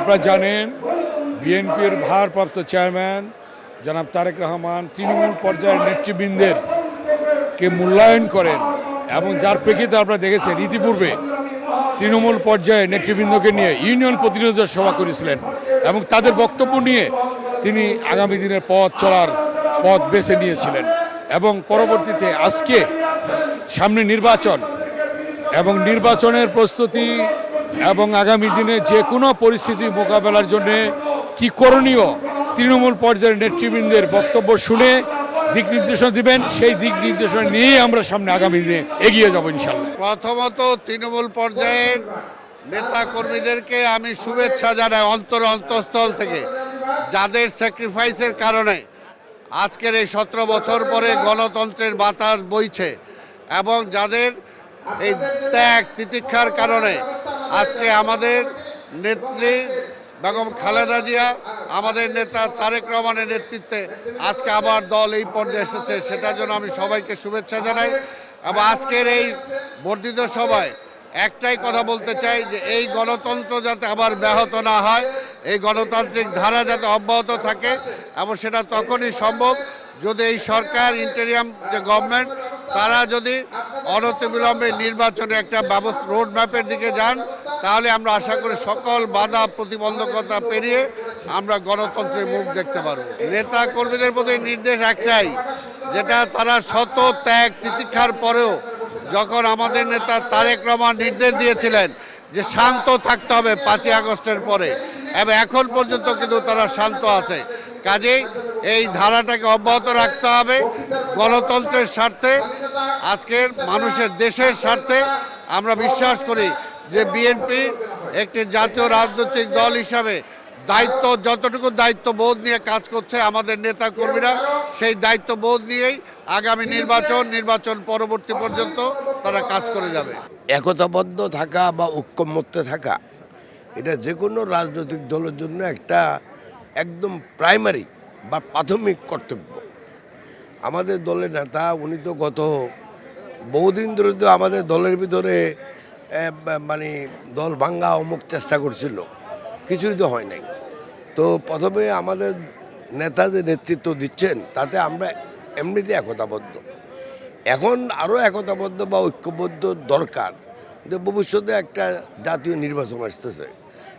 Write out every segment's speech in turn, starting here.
আপনারা জানেন বিএনপির ভারপ্রাপ্ত চেয়ারম্যান জনাব তারেক রহমান তৃণমূল পর্যায়ের নেতৃবৃন্দের কে মূল্যায়ন করেন এবং যার প্রেক্ষিতে আপনারা দেখেছেন ইতিপূর্বে তৃণমূল পর্যায়ে নেতৃবৃন্দকে নিয়ে ইউনিয়ন প্রতিনিধি সভা করেছিলেন এবং তাদের বক্তব্য নিয়ে তিনি আগামী দিনের পথ বেছে নিয়েছিলেন এবং পরবর্তীতে আজকে সামনে নির্বাচন এবং নির্বাচনের প্রস্তুতি এবং আগামী দিনে যে কোনো পরিস্থিতি মোকাবেলার জন্য কি করণীয় তৃণমূল পর্যায়ের নেতৃবৃন্দের বক্তব্য শুনে দিক নির্দেশনা দিবেন, সেই দিক নির্দেশনা নিয়েই আমরা সামনে আগামী দিনে এগিয়ে যাব ইনশাল্লাহ। প্রথমত তৃণমূল পর্যায়ের নেতা কর্মীদেরকে আমি শুভেচ্ছা জানাই অন্তঃস্থল থেকে, যাদের স্যাক্রিফাইসের কারণে আজকের এই 17 বছর পরে গণতন্ত্রের বাতাস বইছে এবং যাদের এই ত্যাগ তিতিক্ষার কারণে আজকে আমাদের নেত্রী বেগম খালেদা জিয়া, আমাদের নেতা তারেক রহমানের নেতৃত্বে আজকে আবার দল এই পর্যায়ে এসেছে, সেটার জন্য আমি সবাইকে শুভেচ্ছা জানাই। এবং আজকের এই বর্ধিত সভায় একটাই কথা বলতে চাই যে এই গণতন্ত্র যাতে আবার ব্যাহত না হয়, এই গণতান্ত্রিক ধারা যাতে অব্যাহত থাকে এবং সেটা তখনই সম্ভব যদি এই সরকার ইন্টেরিয়াম যে গভর্নমেন্ট তারা যদি অনতিবিলম্বে নির্বাচনে একটা রোড ম্যাপের দিকে যান, তাহলে আমরা আশা করি সকল বাধা প্রতিবন্ধকতা পেরিয়ে আমরা গণতন্ত্রের মুখ দেখতে পারব। নেতা কর্মীদের প্রতি নির্দেশ একটাই, যেটা তারা শত ত্যাগ তিতিক্ষার পরেও যখন আমাদের নেতা তারেক রহমান নির্দেশ দিয়েছিলেন যে শান্ত থাকতে হবে 5ই আগস্টের পরে, এবং এখন পর্যন্ত কিন্তু তারা শান্ত আছে। কাজেই এই ধারাটাকে অব্যাহত রাখতে হবে গণতন্ত্রের স্বার্থে, আজকের মানুষের দেশের স্বার্থে। আমরা বিশ্বাস করি যে বিএনপি একটি জাতীয় রাজনৈতিক দল হিসাবে যতটুকু দায়িত্ববোধ নিয়ে কাজ করছে আমাদের নেতা কর্মীরা, সেই দায়িত্ববোধ নিয়েই আগামী নির্বাচন পরবর্তী পর্যন্ত তারা কাজ করে যাবে। একতাবদ্ধ থাকা বা ঐক্যমত্যে থাকা, এটা যে কোনো রাজনৈতিক দলের জন্য একটা একদম প্রাইমারি বা প্রাথমিক কর্তব্য। আমাদের দলের নেতা উনি তো গত বহুদিন ধরে তো আমাদের দলের ভিতরে মানে দল ভাঙ্গা অমুক চেষ্টা করছিল, কিছুই তো হয় নাই। তো প্রথমে আমাদের নেতা যে নেতৃত্ব দিচ্ছেন তাতে আমরা এমনিতে একতাবদ্ধ, এখন আরও একতাবদ্ধ বা ঐক্যবদ্ধ দরকার। যে ভবিষ্যতে একটা জাতীয় নির্বাচন আসতেছে,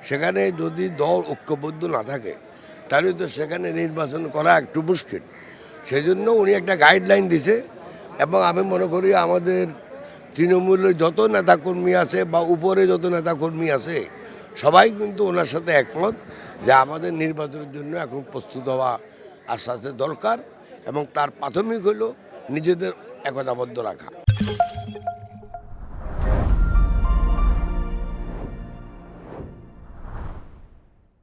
সেখানে যদি দল ঐক্যবদ্ধ না থাকে তাহলে তো সেখানে নির্বাচন করা একটু মুশকিল। সেই জন্য উনি একটা গাইডলাইন দিছে এবং আমি মনে করি আমাদের তৃণমূলের যত নেতাকর্মী আছে বা উপরে যত নেতাকর্মী আছে সবাই কিন্তু ওনার সাথে একমত যে আমাদের নির্বাচনের জন্য এখন প্রস্তুত হওয়া আস্তে আস্তে দরকার এবং তার প্রাথমিক হলো নিজেদের একতাবদ্ধ রাখা।